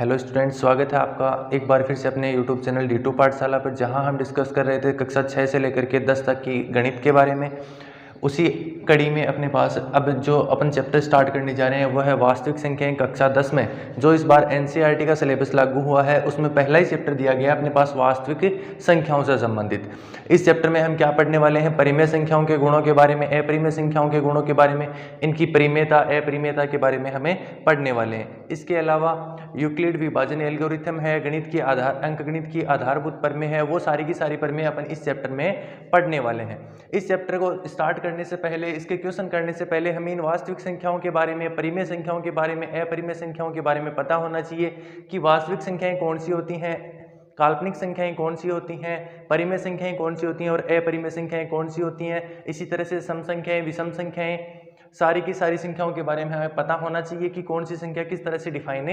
Hello students, स्वागत है आपका एक बार फिर से अपने यूट्यूब चैनल D2 पाठशाला पर, जहां हम डिस्कस कर रहे थे कक्षा 6 से लेकर के 10 तक की गणित के बारे में। उसी कड़ी में अपने पास अब जो अपन चैप्टर स्टार्ट करने जा रहे हैं वह है वास्तविक संख्याएं कक्षा 10 में, जो इस बार NCERT का सिलेबस लागू हुआ है। उसमें पहला ही चैप्टर दिया गया अपने पास वास्तविक संख्याओं से संबंधित। इस चैप्टर में हम क्या पढ़ने वाले हैं? परिमेय संख्याओं के गुणों के बारे में, अपरिमेय संख्याओं के गुणों के बारे में, इनकी परिमेयता अपरिमेयता के बारे में हमें पढ़ने वाले हैं। इसके अलावा यूक्लिड विभाजन एल्गोरिथम है, गणित की अंकगणित की आधारभूत प्रमेय है, वो सारी की सारी प्रमेय अपन इस चैप्टर में पढ़ने वाले हैं। इस चैप्टर को स्टार्ट करने से पहले, इसके क्वेश्चन करने से पहले हमें इन वास्तविक संख्याओं के बारे में, परिमेय संख्याओं के बारे में, अपरिमेय संख्याओं के बारे में पता होना चाहिए कि वास्तविक संख्याएं कौन सी होती हैं, काल्पनिक संख्याएं कौन सी होती हैं, परिमेय संख्याएं कौन सी होती हैं और अपरिमेय संख्याएं कौन सी होती हैं। इसी तरह से सम संख्याएं, विषम संख्याएं, सारी की सारी संख्याओं के बारे में हमें पता होना चाहिए कि कौन सी संख्या किस तरह से डिफाइन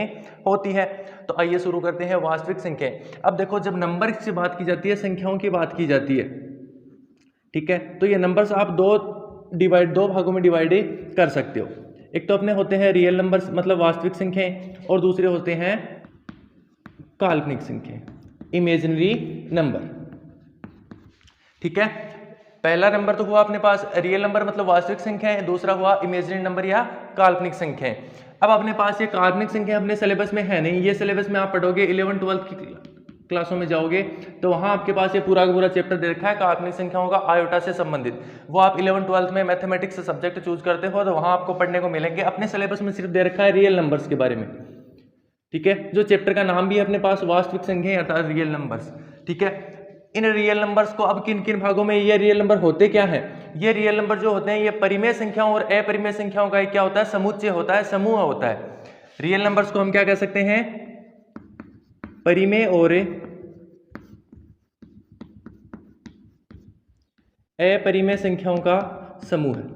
होती है। तो आइए शुरू करते हैं वास्तविक संख्याएं। अब देखो, जब नंबर से बात की जाती है, संख्याओं की बात की जाती है, ठीक है, तो ये नंबर्स आप दो भागों में डिवाइड कर सकते हो। एक तो अपने होते हैं रियल नंबर्स, मतलब वास्तविक संख्याएं, और दूसरे होते हैं काल्पनिक संख्याएं, इमेजिनरी नंबर। ठीक है, पहला नंबर तो हुआ अपने पास रियल नंबर मतलब वास्तविक संख्याएं, दूसरा हुआ इमेजिनरी नंबर या काल्पनिक संख्याएं। अब अपने पास ये काल्पनिक संख्या अपने सिलेबस में है नहीं, ये सिलेबस में आप पढ़ोगे 11-12 की क्लासों में जाओगे तो वहां आपके पास ये पूरा का पूरा चैप्टर दे रखा है काल्पनिक संख्याओं का आयोटा से संबंधित। वो आप 11-12 में मैथमेटिक्स से सब्जेक्ट चूज करते हो तो वहां आपको पढ़ने को मिलेंगे। अपने सिलेबस में सिर्फ दे रखा है रियल नंबर्स के बारे में। ठीक है, जो चैप्टर का नाम भी है अपने पास वास्तविक संख्याएं अर्थात रियल नंबर्स। ठीक है, इन रियल नंबर्स को अब किन किन भागों में ये रियल नंबर होते क्या है? ये रियल नंबर जो होते हैं ये परिमेय संख्याओं और अपरिमेय संख्याओं का क्या होता है? समुच्चय होता है, समूह होता है। रियल नंबर्स को हम क्या कह सकते हैं? परिमेय और अपरिमेय संख्याओं का समूह है।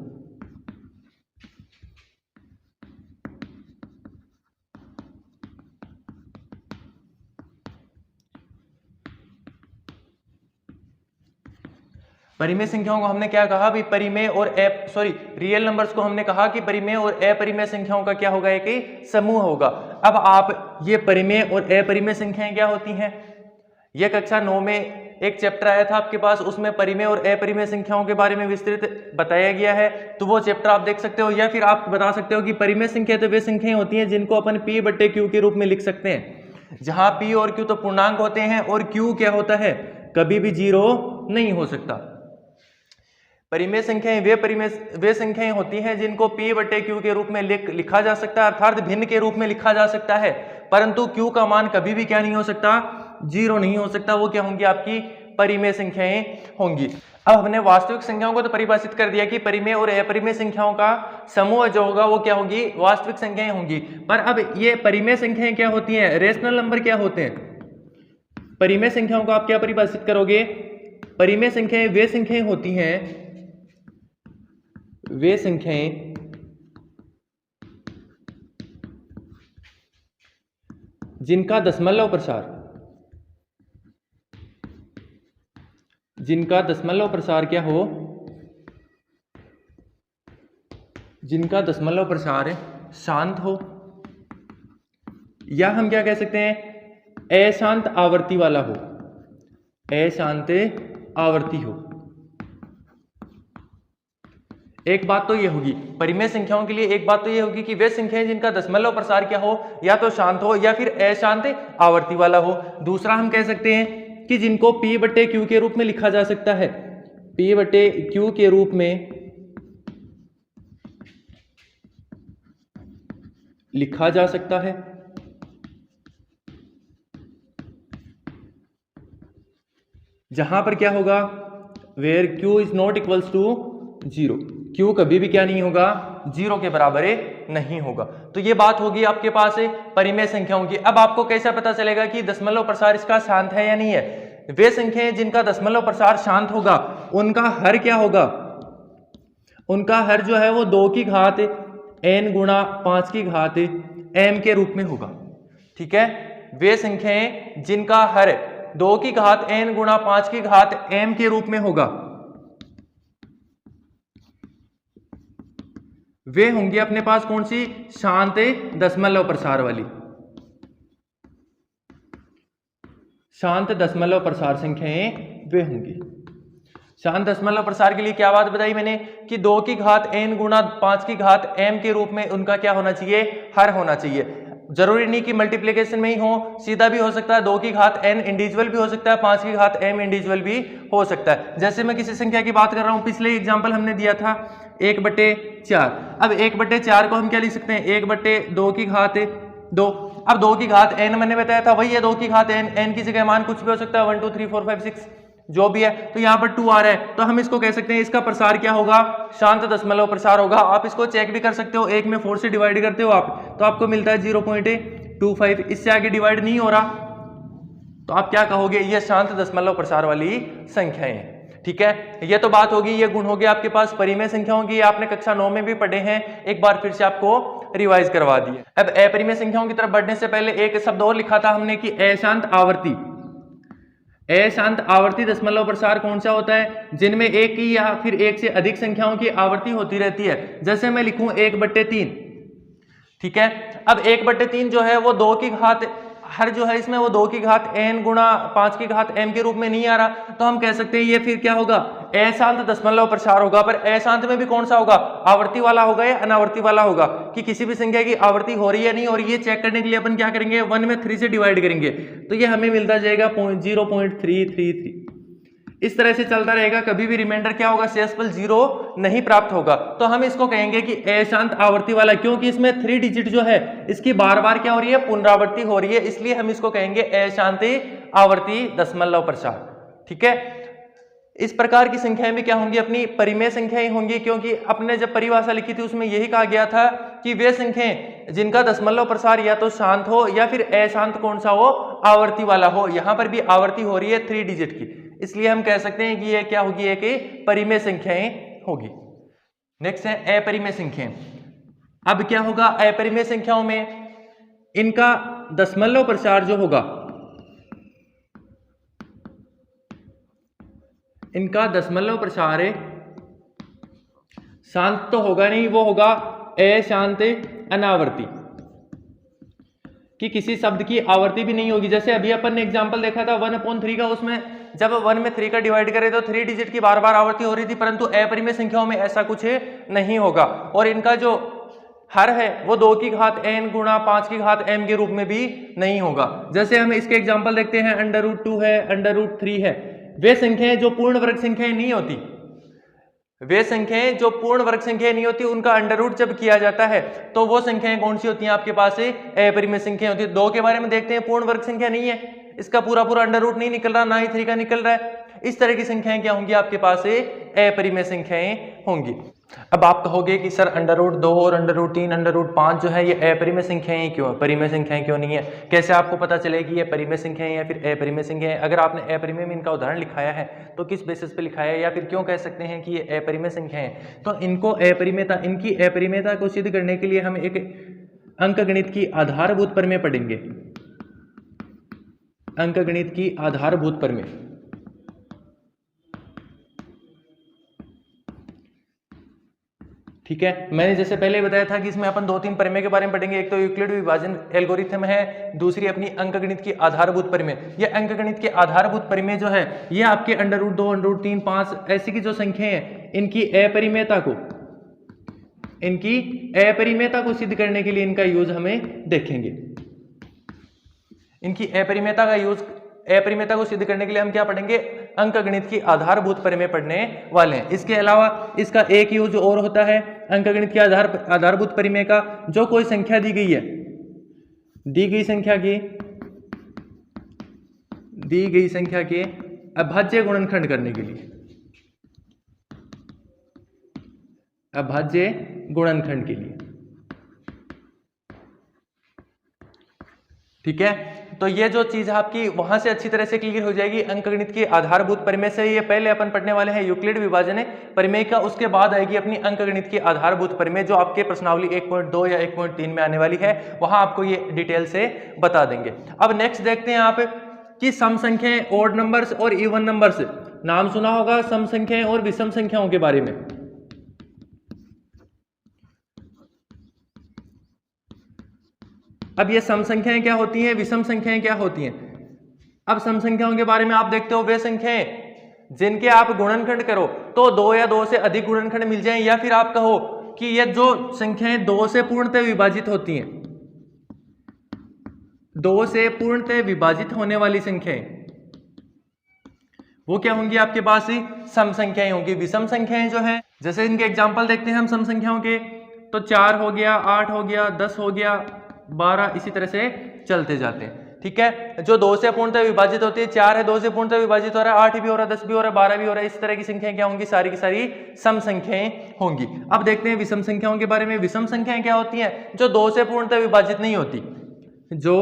परिमेय संख्याओं को हमने क्या कहा? भी परिमेय और रियल नंबर्स को हमने कहा कि परिमेय और अपरिमेय संख्याओं का क्या होगा? एक समूह होगा। अब आप ये परिमेय और अपरिमेय संख्याएं क्या होती हैं? ये कक्षा 9 में एक चैप्टर आया था आपके पास, उसमें परिमेय और अपरिमेय संख्याओं के बारे में विस्तृत बताया गया है, तो वो चैप्टर आप देख सकते हो। या फिर आप बता सकते हो कि परिमेय संख्या तो वे संख्याएं होती हैं जिनको अपन P/Q के रूप में लिख सकते हैं, जहां P और Q तो पूर्णांक होते हैं और Q क्या होता है? कभी भी 0 नहीं हो सकता। परिमेय संख्याएं वे संख्याएं होती हैं जिनको P/Q के रूप में लिखा जा सकता है, अर्थात भिन्न के रूप में लिखा जा सकता है, परंतु Q का मान कभी भी क्या नहीं हो सकता? 0 नहीं हो सकता। वो क्या होंगी? आपकी परिमेय संख्याएं होंगी। अब हमने वास्तविक संख्याओं को तो परिभाषित कर दिया कि परिमेय और अपरिमेय संख्याओं का समूह जो होगा वो क्या होगी? वास्तविक संख्याएं होंगी। पर अब ये परिमेय संख्याएं क्या होती हैं? रेशनल नंबर क्या होते हैं? परिमेय संख्याओं को आप क्या परिभाषित करोगे? परिमेय संख्याएं वे संख्याएं होती हैं, वे संख्याएं जिनका दशमलव प्रसार क्या हो? जिनका दशमलव प्रसार शांत हो, या हम क्या कह सकते हैं? अशांत आवर्ती वाला हो, अशांत आवर्ती हो। एक बात तो ये होगी परिमेय संख्याओं के लिए, एक बात तो ये होगी कि वे संख्याएं जिनका दशमलव प्रसार क्या हो? या तो शांत हो या फिर अशांत आवर्ती वाला हो। दूसरा हम कह सकते हैं कि जिनको P/Q के रूप में लिखा जा सकता है, P/Q के रूप में लिखा जा सकता है। जहां पर क्या होगा? Where Q is not equals to 0, Q कभी भी क्या नहीं होगा? 0 के बराबर नहीं होगा। तो ये बात होगी आपके पास परिमेय संख्याओं की। अब आपको कैसा पता चलेगा कि दशमलव प्रसार इसका शांत है या नहीं है? वे संख्याएं जिनका दशमलव प्रसार शांत होगा उनका हर क्या होगा? उनका हर जो है वो 2 की घात n गुणा 5 की घात m के रूप में होगा। ठीक है, वे संख्याएं जिनका हर 2 की घात n गुणा 5 की घात m के रूप में होगा, वे होंगे अपने पास कौन सी? शांत दशमलव प्रसार वाली। शांत दशमलव प्रसार संख्याएं वे होंगी। शांत दशमलव प्रसार के लिए क्या बात बताई मैंने कि 2 की घात n गुणा 5 की घात m के रूप में उनका क्या होना चाहिए, हर होना चाहिए। जरूरी नहीं कि मल्टीप्लिकेशन में ही हो, सीधा भी हो सकता है, 2 की घात n इंडिविजुअल भी हो सकता है, 5 की घात m इंडिविजुअल भी हो सकता है। जैसे मैं किसी संख्या की बात कर रहा हूं, पिछले एग्जाम्पल हमने दिया था 1/4। अब 1/4 को हम क्या लिख सकते हैं, 1/2 की घात 2। अब 2 की घात n मैंने बताया था, वही है 2 की घात n की जगह मान कुछ भी हो सकता है, 1 2 3 4 5 6 जो भी है, तो यहाँ पर 2 आ रहा है, तो हम इसको कह सकते हैं इसका प्रसार क्या होगा, शांत दशमलव प्रसार होगा। आप इसको चेक भी कर सकते हो, 1 में 4 से डिवाइड करते हो आप, तो आपको मिलता है 0.25, इससे आगे डिवाइड नहीं हो रहा, तो आप क्या कहोगे, ये शांत दशमलव प्रसार वाली संख्याएं। ठीक है, ये तो बात होगी, ये गुण हो गया आपके पास परिमेय संख्याओं की, आपने कक्षा 9 में भी पढ़े हैं, एक बार फिर से आपको रिवाइज करवा दिए। अब अपरिमेय संख्याओं की तरफ बढ़ने से पहले एक शब्द और लिखा था हमने कि अशांत आवर्ती। अशांत आवर्ती दशमलव प्रसार कौन सा होता है, जिनमें एक की या फिर एक से अधिक संख्याओं की आवर्ती होती रहती है। जैसे मैं लिखूं 1/3, ठीक है, अब 1/3 जो है वो 2 की घात हर जो है इसमें वो 2 की घात n गुणा 5 की घात m के रूप में नहीं आ रहा, तो हम कह सकते हैं ये फिर क्या होगा, अशांत दशमलव प्रसार होगा। पर अशांत में भी कौन सा होगा, आवर्ती वाला होगा या अनावर्ती वाला होगा, कि किसी भी संख्या की आवर्ती हो रही है नहीं हो रही है, चेक करने के लिए अपन क्या करेंगे, 1 में 3 से डिवाइड करेंगे, तो ये हमें मिलता जाएगा 0.333। इस तरह से चलता रहेगा, कभी भी रिमाइंडर क्या होगा, शेषफल 0 नहीं प्राप्त होगा। तो हम इसको कहेंगे कि अशांत आवर्ती वाला, क्योंकि इसमें 3 डिजिट जो है इसकी बार बार क्या हो रही है, पुनरावृत्ति हो रही है, इसलिए हम इसको कहेंगे अशांत आवर्ती दशमलव प्रसार। ठीक है, इस प्रकार की संख्याएं भी क्या होंगी, अपनी परिमेय संख्याएं होंगी, क्योंकि अपने जब परिभाषा लिखी थी उसमें यही कहा गया था कि वे संख्याएं जिनका दशमलव प्रसार या तो शांत हो या फिर अशांत कौन सा हो, आवर्ती वाला हो। यहां पर भी आवर्ती हो रही है 3 डिजिट की, इसलिए हम कह सकते हैं कि ये क्या होगी, एक परिमेय संख्याएं होगी। नेक्स्ट है अपरिमेय संख्याएं। अब क्या होगा, अपरिमेय संख्याओं में इनका दशमलव प्रसार जो होगा, इनका दशमलव प्रसार शांत तो होगा नहीं, वो होगा अशांत अनावर्ती, कि किसी शब्द की आवर्ती भी नहीं होगी। जैसे अभी अपन ने एग्जांपल देखा था 1/3 का, उसमें जब 1 में 3 का डिवाइड करें तो 3 डिजिट की बार बार आवर्ती हो रही थी, परंतु अपरिमेय संख्याओं में ऐसा कुछ नहीं होगा। और इनका जो हर है वो 2 की घात n गुणा 5 की घात m के रूप में भी नहीं होगा। जैसे हम इसके एग्जाम्पल देखते हैं, √2 है, √3 है, वे संख्याएं जो पूर्ण वर्ग संख्याएं नहीं होती, वे संख्याएं जो पूर्ण वर्ग संख्याएं नहीं होती, उनका अंडर रूट जब किया जाता है तो वो संख्याएं कौन सी होती हैं आपके पास, अपरिमेय संख्याएं होती है। 2 के बारे में देखते हैं, पूर्ण वर्ग संख्या नहीं है, इसका पूरा अंडर रूट नहीं निकल रहा, ना ही 3 का निकल रहा है। इस तरह की संख्याएं क्या होंगी आपके पास, अपरिमेय संख्याएं होंगी। अब आप कहोगे कि सर √2 और √3 √5 जो है ये अपरिमेय संख्याएं क्यों, परिमेय संख्याएं क्यों नहीं है, कैसे आपको पता चलेगी ये परिमेय संख्याएं या फिर अपरिमेय संख्याएं। अगर आपने अपरिमेय में इनका उदाहरण लिखाया है तो किस बेसिस पे लिखाया है, या फिर क्यों कह सकते हैं कि ये अपरिमेय संख्याएं। तो इनको अपरिमेयता, इनकी अपरिमेयता को सिद्ध करने के लिए हम एक अंकगणित की आधारभूत प्रमेय पढ़ेंगे, अंकगणित की आधारभूत प्रमेय। ठीक है, मैंने जैसे पहले बताया था कि इसमें अपन 2-3 प्रमेय के बारे में पढ़ेंगे। एक तो यूक्लिड विभाजन एल्गोरिथम है, दूसरी अपनी अंकगणित की आधारभूत प्रमेय। ये अंकगणित के आधारभूत प्रमेय जो है ये आपके √2 √3 5 ऐसी की जो संख्याएं हैं इनकी अपरिमेयता को सिद्ध करने के लिए इनका यूज हमें देखेंगे। इनकी अपरिमेयता को सिद्ध करने के लिए हम क्या पढ़ेंगे, अंकगणित की आधारभूत प्रमेय पढ़ने वाले हैं। इसके अलावा इसका एक यूज और होता है अंकगणित की आधारभूत प्रमेय का, जो कोई संख्या दी गई है, दी गई संख्या के अभाज्य गुणनखंड करने के लिए, अभाज्य गुणनखंड के लिए। ठीक है, तो ये जो चीज आपकी वहां से अच्छी तरह से क्लियर हो जाएगी अंकगणित की आधारभूत प्रमेय से। ये पहले अपन पढ़ने वाले हैं यूक्लिड विभाजन प्रमेय का, उसके बाद आएगी अपनी अंकगणित की आधारभूत प्रमेय, जो आपके प्रश्नावली 1.2 या 1.3 में आने वाली है, वहां आपको ये डिटेल से बता देंगे। अब नेक्स्ट देखते हैं आप कि सम संख्याएं, ऑड नंबर्स और इवन नंबर्स। नाम सुना होगा सम संख्याएं और विषम संख्याओं के बारे में। अब ये सम संख्याएं क्या होती हैं, विषम संख्याएं क्या होती हैं। अब सम संख्याओं के बारे में आप देखते हो वे संख्याएं जिनके आप गुणनखंड करो तो 2 या 2 से अधिक गुणनखंड मिल जाएं, या फिर आप कहो कि ये जो संख्याएं 2 से पूर्णतः विभाजित होती हैं, 2 से पूर्णतः विभाजित होने वाली संख्याएं वो क्या होंगी आपके पास ही सम संख्याएं होंगी। विषम संख्याएं जो है, जैसे इनके एग्जाम्पल देखते हैं हम सम संख्याओं के, तो 4 हो गया, 8 हो गया, 10 हो गया, 12, इसी तरह से चलते जाते हैं। ठीक है, जो 2 से पूर्णतः विभाजित होती है, 4 है 2 से पूर्णतः विभाजित हो रहा है, 8 भी हो रहा है, 10 भी हो रहा है, 12 भी हो रहा है, इस तरह की संख्याएं क्या होंगी, सारी की सारी सम संख्याएं होंगी। अब देखते हैं विषम संख्याओं के बारे में। विषम संख्याएं क्या होती हैं, जो 2 से पूर्णतः विभाजित नहीं होती, जो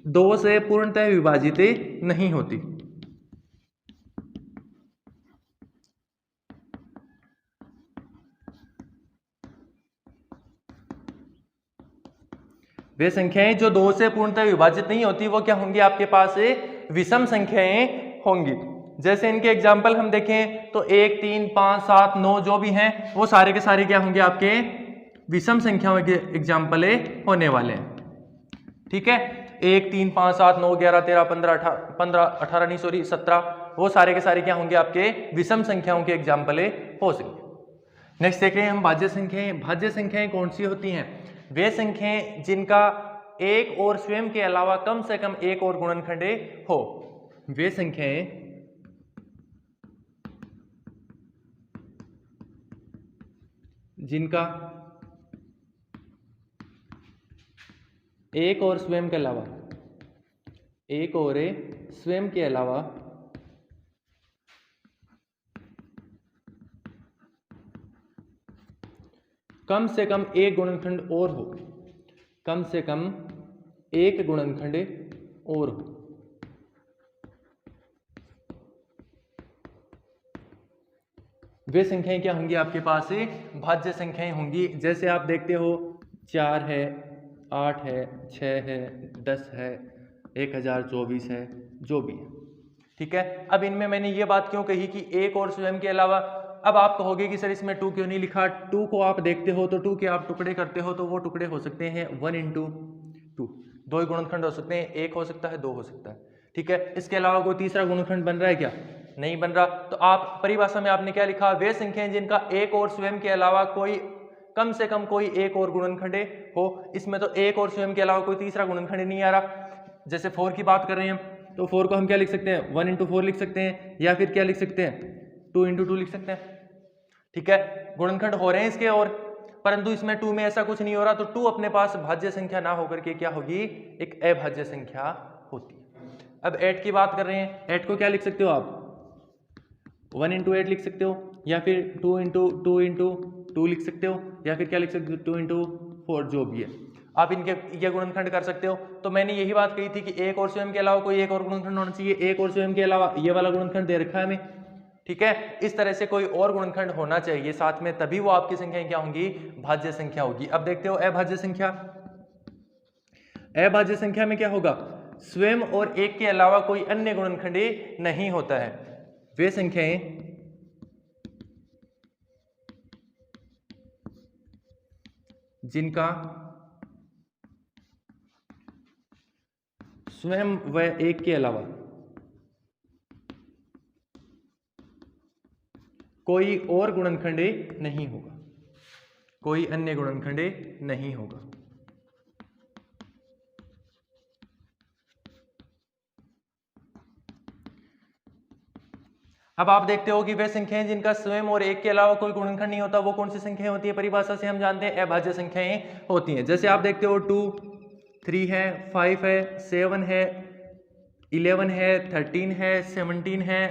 2 से पूर्णतः विभाजित नहीं होती। वे संख्याएं जो 2 से पूर्णतः विभाजित नहीं होती वो क्या होंगी आपके पास विषम संख्याएं होंगी। जैसे इनके एग्जाम्पल हम देखें तो 1, 3, 5, 7, 9 जो भी हैं वो सारे के सारे क्या होंगे आपके विषम संख्याओं के एग्जाम्पल होने वाले हैं। ठीक है, 1, 3, 5, 7, 9, 11, 13, 15, 17, वो सारे के सारे क्या होंगे आपके विषम संख्याओं के एग्जाम्पल हो सकेंगे। नेक्स्ट देख रहे हैं हम भाज्य संख्याएं। भाज्य संख्याएं कौन सी होती हैं, वे संख्याएं जिनका एक और स्वयं के अलावा कम से कम एक और गुणनखंड हो। वे संख्याएं जिनका एक और स्वयं के अलावा कम से कम एक गुणनखंड और हो, कम से कम एक गुणनखंड और हो। वे संख्याएं क्या होंगी आपके पास भाज्य संख्याएं होंगी। जैसे आप देखते हो 4 है, 8 है, 6 है, 10 है, 1024 है, जो भी है। ठीक है, अब इनमें मैंने ये बात क्यों कही कि एक और स्वयं के अलावा। अब आप कहोगे कि सर इसमें 2 क्यों नहीं लिखा। 2 को आप देखते हो तो 2 के आप टुकड़े करते हो तो वो टुकड़े हो सकते हैं 1 × 2, 2 ही गुणनखंड हो सकते हैं, 1 हो सकता है, 2 हो सकता है। ठीक है, इसके अलावा कोई तीसरा गुणनखंड बन रहा है क्या, नहीं बन रहा। तो आप परिभाषा में आपने क्या लिखा, वे संख्याएं जिनका एक और स्वयं के अलावा कोई कम से कम कोई एक और गुणनखंड हो। इसमें तो एक और स्वयं के अलावा कोई तीसरा गुणनखंड नहीं आ रहा। जैसे 4 की बात कर रहे हैं तो 4 को हम क्या लिख सकते हैं, 1 × 4 लिख सकते हैं, या फिर क्या लिख सकते हैं, 2 × 2 लिख सकते हैं। ठीक है, गुणनखंड हो रहे हैं इसके और, परंतु इसमें 2 में ऐसा कुछ नहीं हो रहा, तो 2 अपने पास भाज्य संख्या ना होकर के क्या होगी, एक अभाज्य संख्या होती है। अब 8 की बात कर रहे हैं, 8 को क्या लिख सकते हो आप, 1 × 8 लिख सकते हो, या फिर 2 × 2 लिख सकते हो, या फिर क्या लिख सकते हो 2 × 4, जो भी है आप इनके ये गुणनखंड कर सकते हो। तो मैंने यही बात कही थी कि एक और स्वयं के अलावा कोई एक और गुणनखंड होना चाहिए। एक और स्वयं के अलावा ये वाला गुणनखंड दे रखा है हमें। ठीक है, इस तरह से कोई और गुणनखंड होना चाहिए साथ में, तभी वो आपकी संख्याएं क्या होंगी, भाज्य संख्या होगी। अब देखते हो अभाज्य संख्या। अभाज्य संख्या में क्या होगा, स्वयं और एक के अलावा कोई अन्य गुणनखंड नहीं होता है। वे संख्याएं जिनका स्वयं व एक के अलावा कोई और गुणनखंड नहीं होगा, कोई अन्य गुणनखंड नहीं होगा। अब आप देखते हो कि वे संख्याएं जिनका स्वयं और एक के अलावा कोई गुणनखंड नहीं होता, वो कौन सी संख्याएं होती है, परिभाषा से हम जानते हैं अभाज्य संख्याएं होती हैं। जैसे आप देखते हो 2, 3 है, 5 है, 7 है, 11 है, 13 है, 17 है,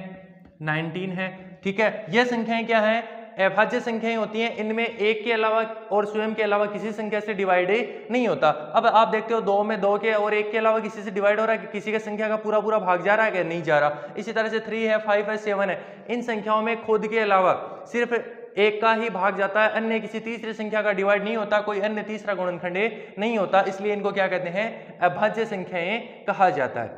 19 है। ठीक है, यह संख्याएं क्या है, अभाज्य संख्याएं होती हैं। इनमें एक के अलावा और स्वयं के अलावा किसी संख्या से डिवाइड नहीं होता। अब आप देखते हो 2 में 2 के और एक के अलावा किसी से डिवाइड हो रहा है, किसी का संख्या का पूरा पूरा भाग जा रहा है क्या, नहीं जा रहा। इसी तरह से 3 है, 5 है, 7 है, इन संख्याओं में खुद के अलावा सिर्फ एक का ही भाग जाता है, अन्य किसी तीसरी संख्या का डिवाइड नहीं होता, कोई अन्य तीसरा गुणनखंड नहीं होता, इसलिए इनको क्या कहते हैं, अभाज्य संख्याएं कहा जाता है।